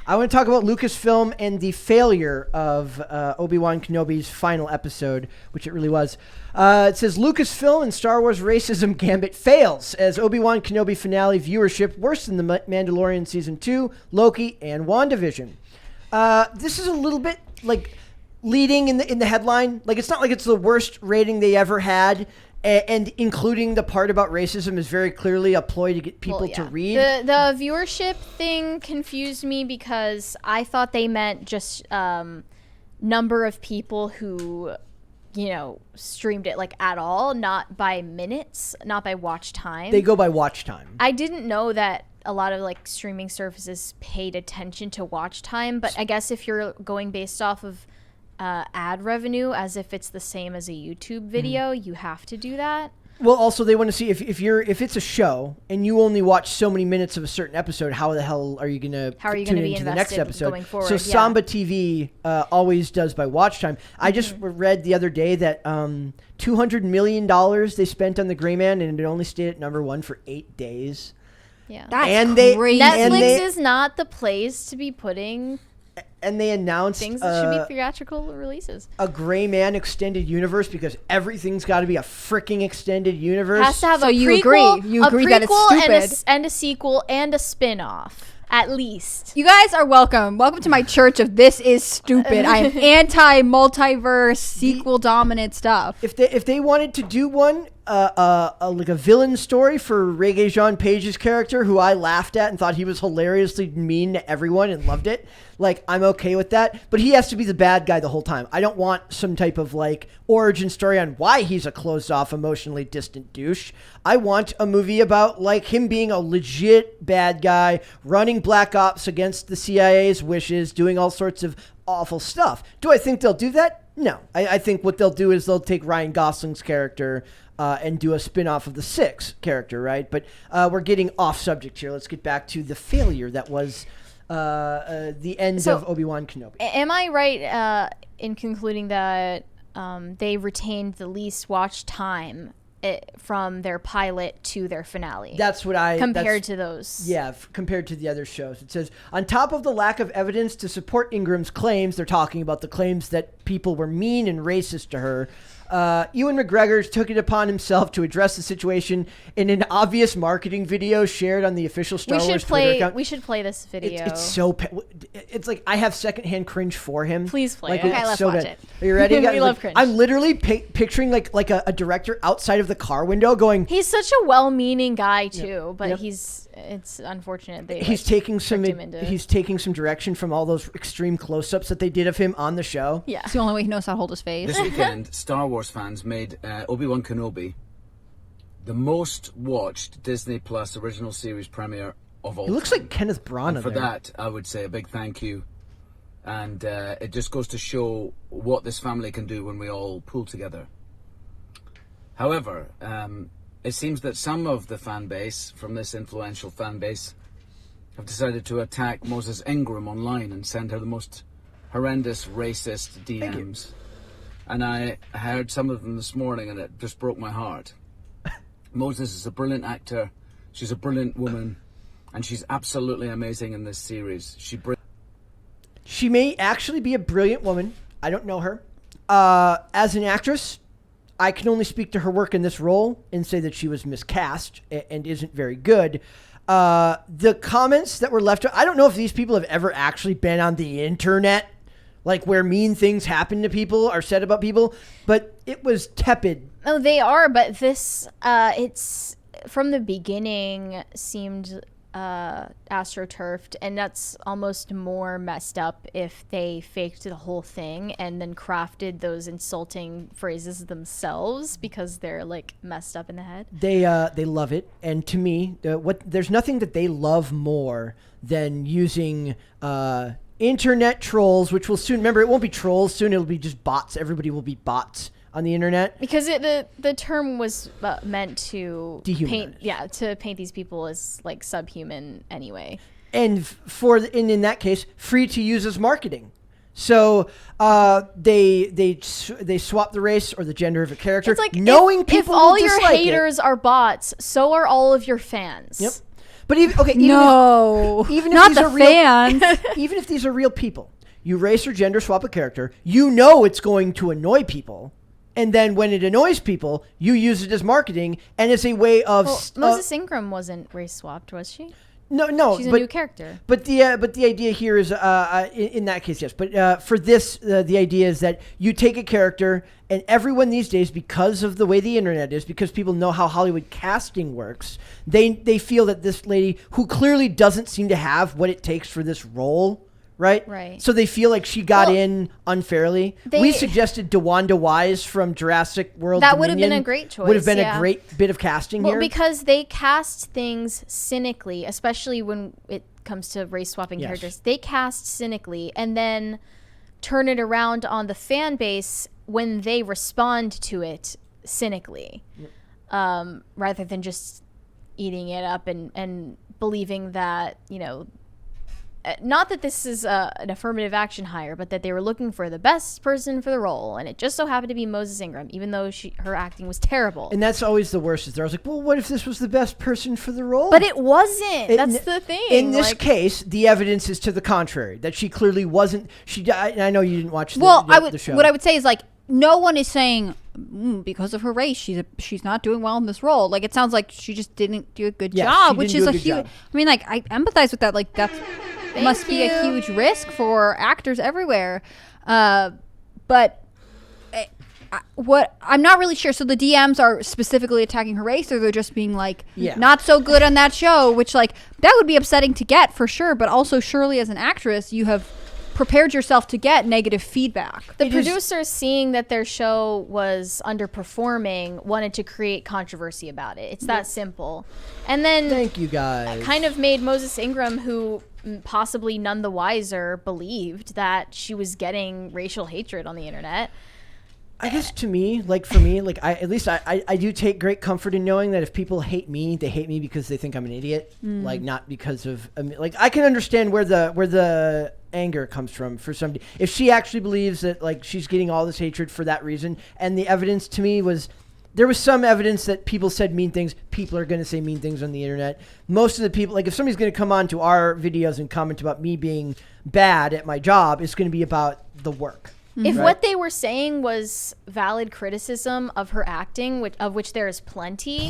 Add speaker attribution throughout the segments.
Speaker 1: I want to talk about Lucasfilm and the failure of Obi-Wan Kenobi's final episode, which it really was. It says Lucasfilm and Star Wars racism gambit fails as Obi-Wan Kenobi finale viewership worse than The Mandalorian Season 2, Loki, and WandaVision. This is a little bit like leading in the headline. Like, it's not like it's the worst rating they ever had. And including the part about racism is very clearly a ploy to get people to read.
Speaker 2: The viewership thing confused me because I thought they meant just number of people who, streamed it like at all, not by minutes, not by watch time.
Speaker 1: They go by watch time.
Speaker 2: I didn't know that a lot of like streaming services paid attention to watch time, but I guess if you're going based off of ad revenue as if it's the same as a YouTube video, you have to do that.
Speaker 1: Well, also they want to see if it's a show and you only watch so many minutes of a certain episode, how the hell are you going to tune into the next episode?
Speaker 2: Going forward,
Speaker 1: so Samba TV always does by watch time. I just read the other day that $200 million they spent on The Gray Man and it only stayed at number 1 for 8 days.
Speaker 2: Yeah,
Speaker 3: that's crazy.
Speaker 2: Netflix is not the place to be putting.
Speaker 1: And they announced
Speaker 2: things that should be theatrical releases.
Speaker 1: A Gray Man extended universe because everything's got to be a freaking extended universe.
Speaker 2: Has to have
Speaker 3: so
Speaker 2: a
Speaker 3: you
Speaker 2: prequel,
Speaker 3: agree? You agree that it's stupid?
Speaker 2: and a sequel and a spin-off. At least.
Speaker 3: You guys are welcome. Welcome to my church of this is stupid. I am anti-multiverse, sequel-dominant stuff.
Speaker 1: If they wanted to do one, like a villain story for Regé-Jean Page's character, who I laughed at and thought he was hilariously mean to everyone and loved it, like, I'm okay with that. But he has to be the bad guy the whole time. I don't want some type of, like, origin story on why he's a closed-off, emotionally distant douche. I want a movie about, like, him being a legit bad guy, running Black Ops against the CIA's wishes, doing all sorts of awful stuff. Do I think they'll do that? No. I think what they'll do is they'll take Ryan Gosling's character and do a spin-off of the Six character, right? But we're getting off subject here. Let's get back to the failure that was the end of Obi-Wan Kenobi.
Speaker 2: Am I right in concluding that they retained the least watch time from their pilot to their finale?
Speaker 1: That's what
Speaker 2: compared to those.
Speaker 1: Yeah, compared to the other shows. It says, on top of the lack of evidence to support Ingram's claims, they're talking about the claims that people were mean and racist to her, Ewan McGregor took it upon himself to address the situation in an obvious marketing video shared on the official Star Wars Twitter account.
Speaker 2: We should play this video.
Speaker 1: It's like I have secondhand cringe for him.
Speaker 2: Please play
Speaker 1: it.
Speaker 2: Okay, let's watch it.
Speaker 1: Are you ready?
Speaker 2: We love cringe.
Speaker 1: I'm literally picturing like a director outside of the car window going.
Speaker 2: He's such a well-meaning guy too, but it's unfortunate
Speaker 1: he's taking some direction from all those extreme close-ups that they did of him on the show.
Speaker 2: Yeah,
Speaker 3: it's the only way he knows how to hold his face.
Speaker 4: This weekend, Star Wars fans made Obi-Wan Kenobi the most watched Disney Plus original series premiere of all time.
Speaker 1: It looks like Kenneth Branagh.
Speaker 4: For that, I would say a big thank you. And it just goes to show what this family can do when we all pull together. However, it seems that some of the fan base from this influential fan base have decided to attack Moses Ingram online and send her the most horrendous racist DMs. And I heard some of them this morning and it just broke my heart. Moses is a brilliant actor. She's a brilliant woman. And she's absolutely amazing in this series.
Speaker 1: She may actually be a brilliant woman. I don't know her. As an actress, I can only speak to her work in this role and say that she was miscast and isn't very good. The comments that were left, I don't know if these people have ever actually been on the internet, like where mean things happen to people are said about people, but it was tepid.
Speaker 2: Oh, they are, but this, it's from the beginning seemed astroturfed, and that's almost more messed up if they faked the whole thing and then crafted those insulting phrases themselves because they're like messed up in the head.
Speaker 1: They love it, and to me, there's nothing that they love more than using internet trolls, which will soon, remember, it won't be trolls soon, it'll be just bots. Everybody will be bots on the internet,
Speaker 2: because the term was meant to
Speaker 1: dehumanize.
Speaker 2: paint these people as like subhuman anyway,
Speaker 1: and in that case, free to use as marketing. So they swap the race or the gender of a character,
Speaker 2: it's like
Speaker 1: knowing people
Speaker 2: if all
Speaker 1: will
Speaker 2: your
Speaker 1: dislike
Speaker 2: haters are bots, so are all of your fans.
Speaker 1: Yep. But even
Speaker 3: even
Speaker 1: if
Speaker 3: not
Speaker 1: these
Speaker 3: the
Speaker 1: are real,
Speaker 3: fans.
Speaker 1: even if these are real people, you race or gender swap a character, you know it's going to annoy people. And then when it annoys people, you use it as marketing, and it's a way of...
Speaker 2: Moses Ingram wasn't race swapped, was she?
Speaker 1: No.
Speaker 2: She's a new character.
Speaker 1: But the idea here is, in that case, yes. But for this, the idea is that you take a character, and everyone these days, because of the way the internet is, because people know how Hollywood casting works, they feel that this lady, who clearly doesn't seem to have what it takes for this role... Right. So they feel like she got in unfairly. We suggested DeWanda Wise from Jurassic World.
Speaker 2: That would have been a great choice.
Speaker 1: Would have been a great bit of casting here.
Speaker 2: Well, because they cast things cynically, especially when it comes to race swapping characters. They cast cynically and then turn it around on the fan base when they respond to it cynically, rather than just eating it up and believing that, not that this is an affirmative action hire, but that they were looking for the best person for the role, and it just so happened to be Moses Ingram, even though her acting was terrible.
Speaker 1: And that's always the worst. Is there? I was like, well, what if this was the best person for the role?
Speaker 2: But it wasn't. That's the thing.
Speaker 1: In this case, the evidence is to the contrary. That she clearly wasn't. I know you didn't watch the show.
Speaker 3: What I would say is, like, no one is saying because of her race she's not doing well in this role. Like, it sounds like she just didn't do a good job, which is a huge. I mean, like, I empathize with that. Like, that's. Must be a huge risk for actors everywhere. But what I'm not really sure. So the DMs are specifically attacking her race, or they're just being like, not so good on that show, which, like, that would be upsetting to get for sure. But also, surely as an actress, you have prepared yourself to get negative feedback.
Speaker 2: The producers, seeing that their show was underperforming, wanted to create controversy about it. It's that simple. And then
Speaker 1: thank you guys.
Speaker 2: Kind of made Moses Ingram, who possibly none the wiser, believed that she was getting racial hatred on the internet.
Speaker 1: I guess for me, I do take great comfort in knowing that if people hate me, they hate me because they think I'm an idiot, like, not because of, like, I can understand where the anger comes from for somebody. If she actually believes that, like, she's getting all this hatred for that reason, and the evidence to me was, there was some evidence that people said mean things. People are going to say mean things on the internet. Most of the people, like, if somebody's going to come on to our videos and comment about me being bad at my job, it's going to be about the work.
Speaker 2: If what they were saying was valid criticism of her acting, of which there is plenty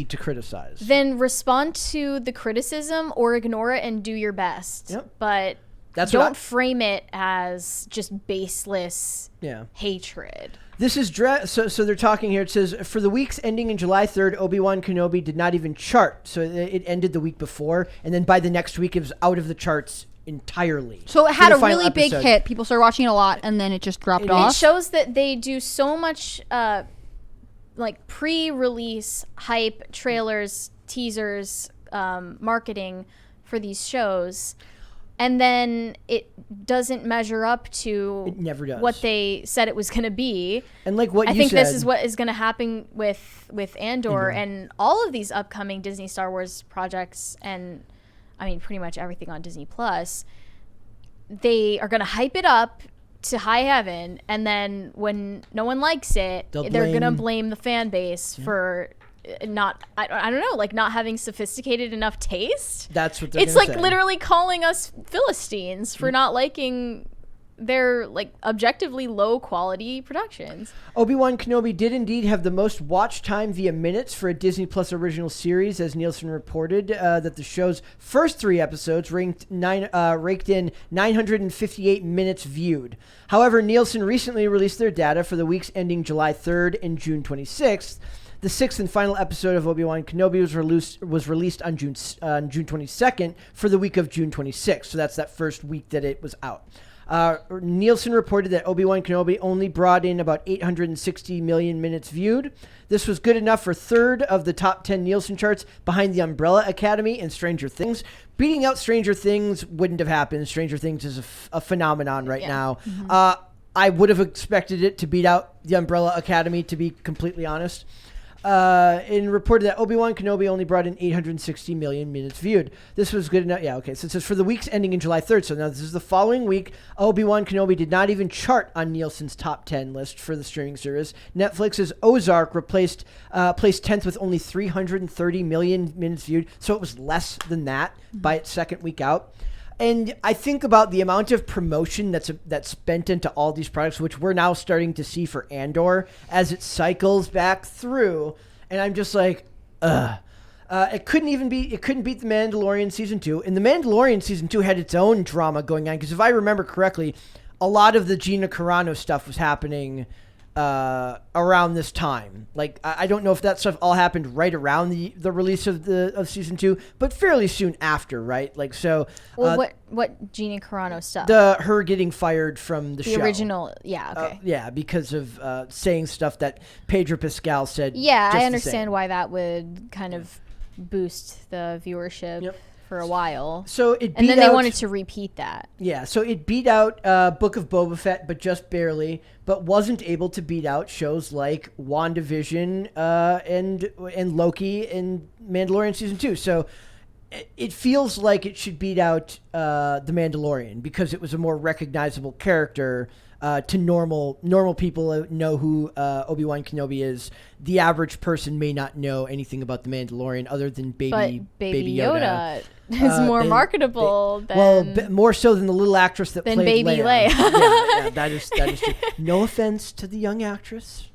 Speaker 1: to criticize, then
Speaker 2: respond to the criticism or ignore it and do your best. But don't frame it as just baseless hatred.
Speaker 1: This is so they're talking here. It says, for the weeks ending in July 3rd, Obi-Wan Kenobi did not even chart. So it ended the week before, and then by the next week, it was out of the charts entirely.
Speaker 3: So it had a really big hit. People started watching it a lot, and then it just dropped off.
Speaker 2: It shows that they do so much like pre-release hype, trailers, teasers, marketing for these shows, and then it doesn't measure up to
Speaker 1: it never does.
Speaker 2: What they said it was going to be.
Speaker 1: And like what
Speaker 2: I
Speaker 1: you
Speaker 2: think
Speaker 1: said,
Speaker 2: this is what is going to happen with Andor and all of these upcoming Disney Star Wars projects, and I mean pretty much everything on Disney Plus. They are going to hype it up to high heaven, and then when no one likes it, they're going to blame the fan base for not, I don't know, like not having sophisticated enough taste.
Speaker 1: That's what they're
Speaker 2: It's like say. Literally calling us Philistines for not liking their like objectively low quality productions.
Speaker 1: Obi-Wan Kenobi did indeed have the most watch time via minutes for a Disney Plus original series, as Nielsen reported that the show's first 3 episodes raked in 958 minutes viewed. However, Nielsen recently released their data for the weeks ending July 3rd and June 26th. The 6th and final episode of Obi-Wan Kenobi was released on June 22nd for the week of June 26th. So that's that first week that it was out. Nielsen reported that Obi-Wan Kenobi only brought in about 860 million minutes viewed. This was good enough for 3rd of the top 10 Nielsen charts, behind The Umbrella Academy and Stranger Things. Beating out Stranger Things wouldn't have happened. Stranger Things is a phenomenon right now. I would have expected it to beat out The Umbrella Academy, to be completely honest. and reported that Obi-Wan Kenobi only brought in 860 million minutes viewed. This was good enough. Yeah, okay. So it says for the weeks ending in July 3rd. So now this is the following week. Obi-Wan Kenobi did not even chart on Nielsen's top 10 list for the streaming service. Netflix's Ozark placed 10th with only 330 million minutes viewed. So it was less than that by its second week out. And I think about the amount of promotion that's spent into all these products, which we're now starting to see for Andor as it cycles back through. And I'm just like, it couldn't beat The Mandalorian Season 2. And The Mandalorian Season 2 had its own drama going on. Because if I remember correctly, a lot of the Gina Carano stuff was happening around this time. Like, I don't know if that stuff all happened right around the release of Season 2, but fairly soon after, right? Like, so...
Speaker 2: Well, what Gina Carano stuff?
Speaker 1: Her getting fired from the show.
Speaker 2: The original, yeah, okay.
Speaker 1: Yeah, because of saying stuff that Pedro Pascal said.
Speaker 2: Yeah, I understand why that would kind of boost the viewership for a while.
Speaker 1: So it beat
Speaker 2: and then they wanted to repeat that.
Speaker 1: Yeah, so it beat out Book of Boba Fett, but just barely, but wasn't able to beat out shows like WandaVision and Loki and Mandalorian Season 2. So it feels like it should beat out The Mandalorian because it was a more recognizable character to normal people know who Obi-Wan Kenobi is. The average person may not know anything about The Mandalorian other than Baby Yoda.
Speaker 2: Is more marketable than...
Speaker 1: more so than the little actress that played
Speaker 2: Baby Leia.
Speaker 1: yeah, that is true. No offense to the young actress.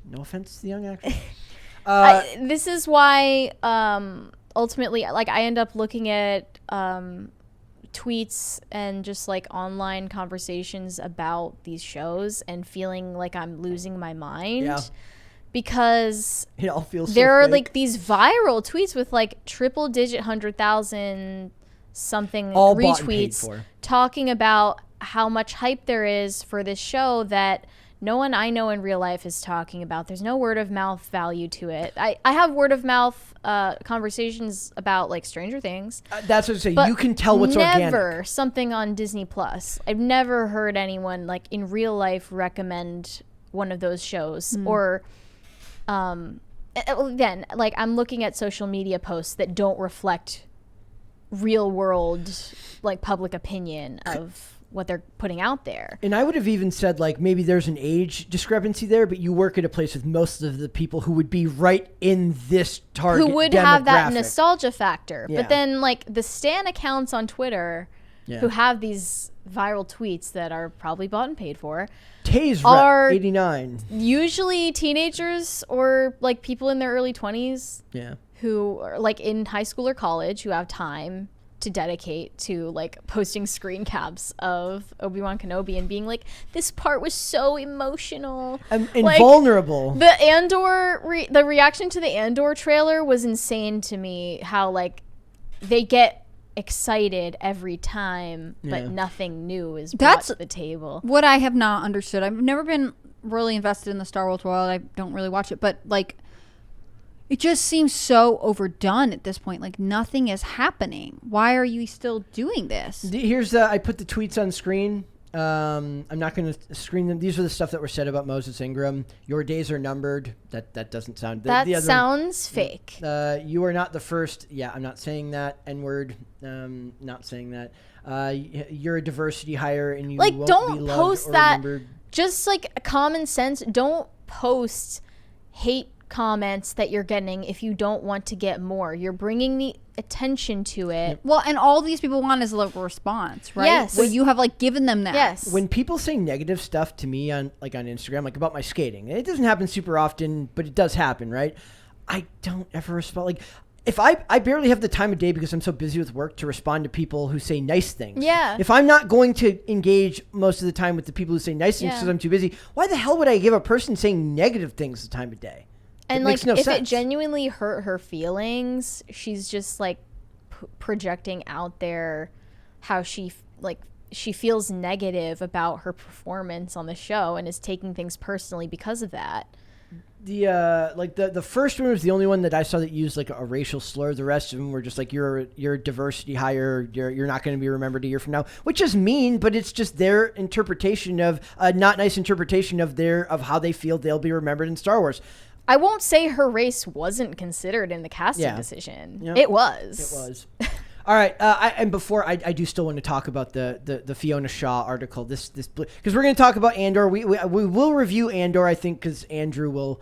Speaker 2: This is why ultimately, like, I end up looking at tweets and just like online conversations about these shows and feeling like I'm losing my mind because
Speaker 1: it all feels
Speaker 2: there
Speaker 1: so
Speaker 2: are
Speaker 1: fake.
Speaker 2: like these viral tweets with like triple digit 100,000 something
Speaker 1: all bought and paid
Speaker 2: retweets
Speaker 1: for.
Speaker 2: talking about how much hype there is for this show that no one I know in real life is talking about. There's no word of mouth value to it. I have word of mouth conversations about like Stranger Things.
Speaker 1: That's what I'm saying. You can tell what's organic.
Speaker 2: Never something on Disney Plus. I've never heard anyone like in real life recommend one of those shows or again, like I'm looking at social media posts that don't reflect real world like public opinion of what they're putting out there.
Speaker 1: And I would have even said like maybe there's an age discrepancy there, but you work at a place with most of the people who would be right in this target
Speaker 2: who would have that nostalgia factor. But then like the Stan accounts on Twitter who have these viral tweets that are probably bought and paid for
Speaker 1: are 89
Speaker 2: usually teenagers or like people in their early 20s who are like in high school or college who have time to dedicate to like posting screen caps of Obi-Wan Kenobi and being like, this part was so emotional
Speaker 1: and
Speaker 2: like,
Speaker 1: vulnerable.
Speaker 2: The reaction to the Andor trailer was insane to me. How like they get excited every time, but nothing new is brought to the table.
Speaker 3: What I have not understood. I've never been really invested in the Star Wars world. I don't really watch it, but like, it just seems so overdone at this point. Like nothing is happening. Why are you still doing this?
Speaker 1: Here's I put the tweets on screen. I'm not going to screen them. These are the stuff that were said about Moses Ingram. Your days are numbered. That doesn't sound.
Speaker 2: That sounds fake.
Speaker 1: You are not the first. Yeah, I'm not saying that. N-word. Not saying that. You're a diversity hire, and you
Speaker 2: like
Speaker 1: won't
Speaker 2: don't
Speaker 1: be loved
Speaker 2: post
Speaker 1: or
Speaker 2: that.
Speaker 1: remembered.
Speaker 2: Just like common sense. Don't post hate comments that you're getting if you don't want to get more. You're bringing the attention to it.
Speaker 3: Well, and all these people want is a response, right?
Speaker 2: Yes.
Speaker 3: Well, you have like given them that.
Speaker 2: Yes.
Speaker 1: When people say negative stuff to me on Instagram, like about my skating, it doesn't happen super often, but it does happen, right? I don't ever respond. Like if I barely have the time of day because I'm so busy with work to respond to people who say nice things.
Speaker 2: Yeah.
Speaker 1: If I'm not going to engage most of the time with the people who say nice things because I'm too busy, why the hell would I give a person saying negative things the time of day?
Speaker 2: And like, if it genuinely hurt her feelings, she's just like projecting out there how she feels negative about her performance on the show and is taking things personally because of that.
Speaker 1: The first one was the only one that I saw that used like a racial slur. The rest of them were just like you're a diversity hire. You're not going to be remembered a year from now, which is mean, but it's just their interpretation of a not nice interpretation of how they feel they'll be remembered in Star Wars.
Speaker 2: I won't say her race wasn't considered in the casting decision. Yep. It was.
Speaker 1: All right, and before I do still want to talk about the Fiona Shaw article. This because we're going to talk about Andor. We will review Andor, I think, because Andrew will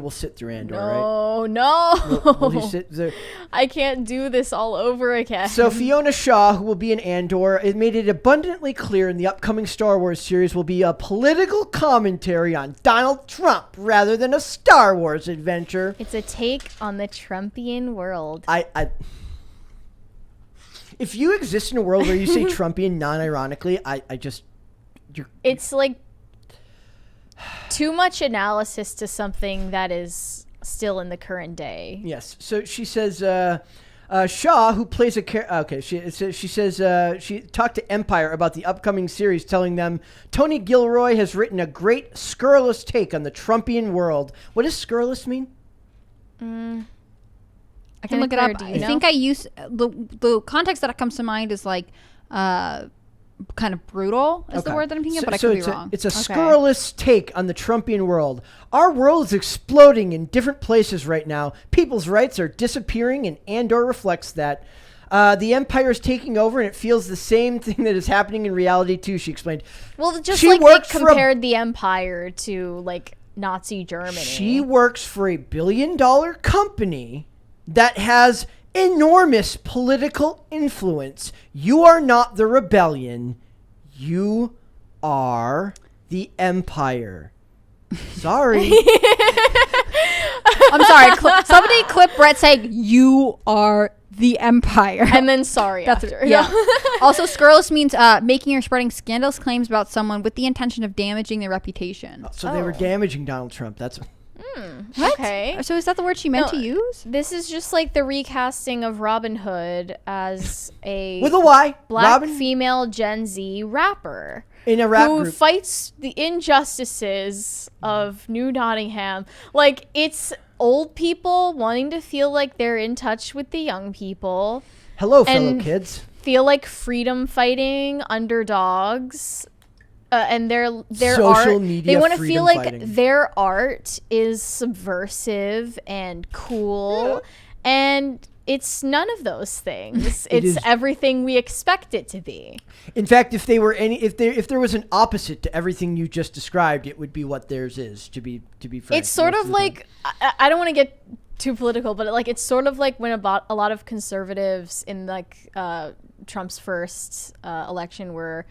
Speaker 1: sit through Andor, right?
Speaker 2: No.
Speaker 1: Will he sit there?
Speaker 2: I can't do this all over again.
Speaker 1: So Fiona Shaw, who will be in Andor, it made it abundantly clear in the upcoming Star Wars series will be a political commentary on Donald Trump rather than a Star Wars adventure.
Speaker 2: It's a take on the Trumpian world.
Speaker 1: If you exist in a world where you say Trumpian non-ironically,
Speaker 2: it's like too much analysis to something that is still in the current day.
Speaker 1: Yes. So she says, Shaw, who plays a character... she says she talked to Empire about the upcoming series, telling them Tony Gilroy has written a great scurrilous take on the Trumpian world. What does scurrilous mean?
Speaker 3: I can look it up. I think I use the context that comes to mind is like kind of brutal is the word that I'm thinking of, but I could be wrong.
Speaker 1: It's a scurrilous take on the Trumpian world. Our world is exploding in different places right now. People's rights are disappearing, and Andor reflects that. The Empire is taking over, and it feels the same thing that is happening in reality too, she explained.
Speaker 2: Well, just like they compared the Empire to like Nazi Germany.
Speaker 1: She works for a $1 billion company that has enormous political influence. You are not the rebellion. You are the Empire. Sorry.
Speaker 3: I'm sorry. Somebody clip Brett saying, "You are the Empire."
Speaker 2: And then sorry after.
Speaker 3: Yeah. Also, scurrilous means making or spreading scandalous claims about someone with the intention of damaging their reputation.
Speaker 1: So they were damaging Donald Trump. That's...
Speaker 3: What?
Speaker 2: Okay.
Speaker 3: So is that the word she meant to use?
Speaker 2: This is just like the recasting of Robin Hood as a
Speaker 1: with a Y
Speaker 2: black female Gen Z rapper
Speaker 1: in a rap
Speaker 2: who
Speaker 1: group.
Speaker 2: Fights the injustices of New Nottingham. Like, it's old people wanting to feel like they're in touch with the young people.
Speaker 1: Hello, fellow kids.
Speaker 2: Feel like freedom fighting underdogs. And their
Speaker 1: social
Speaker 2: art,
Speaker 1: media,
Speaker 2: they want to feel like
Speaker 1: fighting.
Speaker 2: Their art is subversive and cool, and it's none of those things. It's everything we expect it to be.
Speaker 1: In fact, if there was an opposite to everything you just described, it would be what theirs is. To be frank,
Speaker 2: it's sort of like I don't want to get too political, but like it's sort of like when a lot of conservatives in like Trump's first election were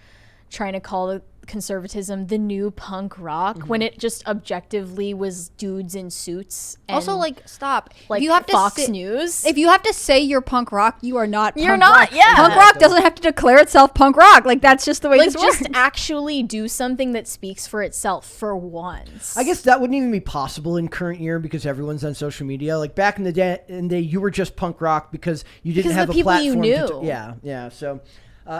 Speaker 2: trying to call conservatism the new punk rock when it just objectively was dudes in suits. And
Speaker 3: also, like, stop.
Speaker 2: Like,
Speaker 3: you have to
Speaker 2: Fox News.
Speaker 3: If you have to say you're punk rock, you are not.
Speaker 2: You're not.
Speaker 3: Rock.
Speaker 2: Yeah.
Speaker 3: Punk rock doesn't have to declare itself punk rock. Like, that's just the way this works.
Speaker 2: Just actually do something that speaks for itself for once.
Speaker 1: I guess that wouldn't even be possible in current year because everyone's on social media. Like back in the day, you were just punk rock because you didn't have a platform.
Speaker 2: You knew.
Speaker 1: Yeah. So.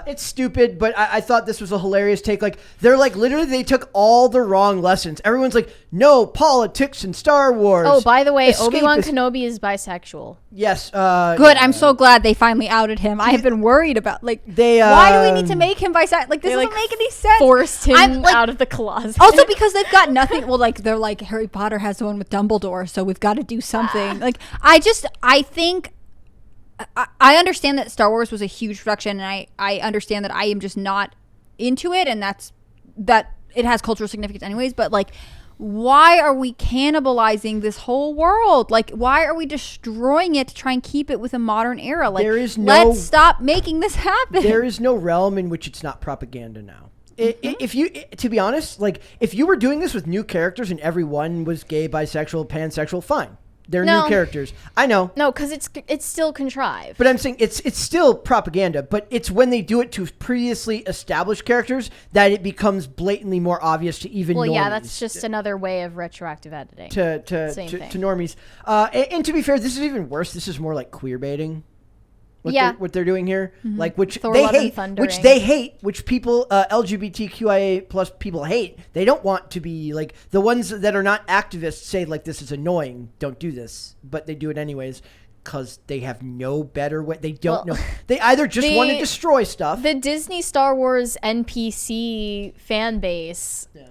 Speaker 1: It's stupid, but I thought this was a hilarious take. Like, they're like, literally, they took all the wrong lessons. Everyone's like, no politics in Star Wars.
Speaker 2: Oh, by the way, Obi-Wan Kenobi is bisexual.
Speaker 1: Yes.
Speaker 3: Good. I'm so glad they finally outed him. I have been worried about, like, why do we need to make him bisexual? Like, this doesn't make any sense.
Speaker 2: Forced him out of the closet.
Speaker 3: Also, because they've got nothing. Well, like, they're like, Harry Potter has the one with Dumbledore, so we've got to do something. Like, I think... I understand that Star Wars was a huge production, and I understand that I am just not into it, and that it has cultural significance anyways, but like, why are we cannibalizing this whole world? Like, why are we destroying it to try and keep it with a modern era? Like, let's stop making this happen.
Speaker 1: There is no realm in which it's not propaganda now. If you, to be honest, like, if you were doing this with new characters and everyone was gay, bisexual, pansexual, fine. They're new characters. I know.
Speaker 2: No, because it's still contrived.
Speaker 1: But I'm saying it's still propaganda, but it's when they do it to previously established characters that it becomes blatantly more obvious to even normies.
Speaker 2: Well, yeah, that's just another way of retroactive editing.
Speaker 1: To normies. And to be fair, this is even worse. This is more like queer baiting. What they're doing here, like which they hate, which people LGBTQIA plus people hate. They don't want to be like the ones that are not activists say like this is annoying. Don't do this, but they do it anyways because they have no better way. They don't know. They either just want to destroy stuff.
Speaker 2: The Disney Star Wars NPC fan base.
Speaker 1: Yeah.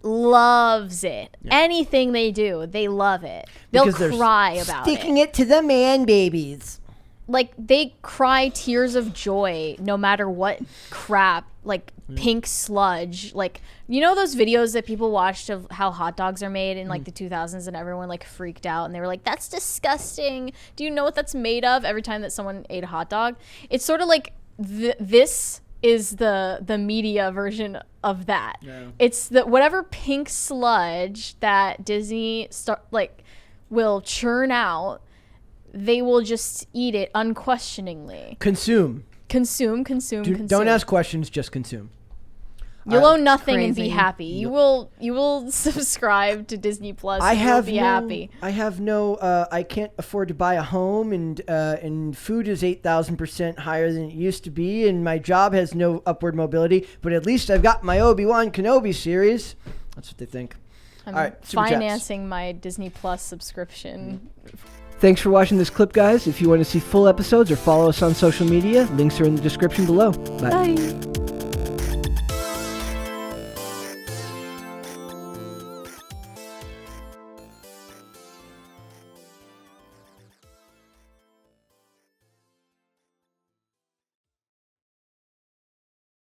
Speaker 2: loves it. Anything they do, they love it. They'll cry about
Speaker 1: sticking it to the man babies.
Speaker 2: Like, they cry tears of joy no matter what crap, like pink sludge. Like, you know those videos that people watched of how hot dogs are made in like the 2000s, and everyone like freaked out and they were like, that's disgusting. Do you know what that's made of? Every time that someone ate a hot dog, it's sort of like this is the media version of that. It's the whatever pink sludge that Disney will churn out, they will just eat it unquestioningly. Consume.
Speaker 1: Don't ask questions, just consume.
Speaker 2: You'll own nothing and be happy. You will subscribe to Disney Plus and you'll be happy.
Speaker 1: I have no I can't afford to buy a home, and food is 8,000% higher than it used to be, and my job has no upward mobility, but at least I've got my Obi-Wan Kenobi series. That's what they think.
Speaker 2: I'm
Speaker 1: all right,
Speaker 2: financing my Disney Plus subscription.
Speaker 1: Thanks for watching this clip, guys. If you want to see full episodes or follow us on social media, links are in the description below. Bye.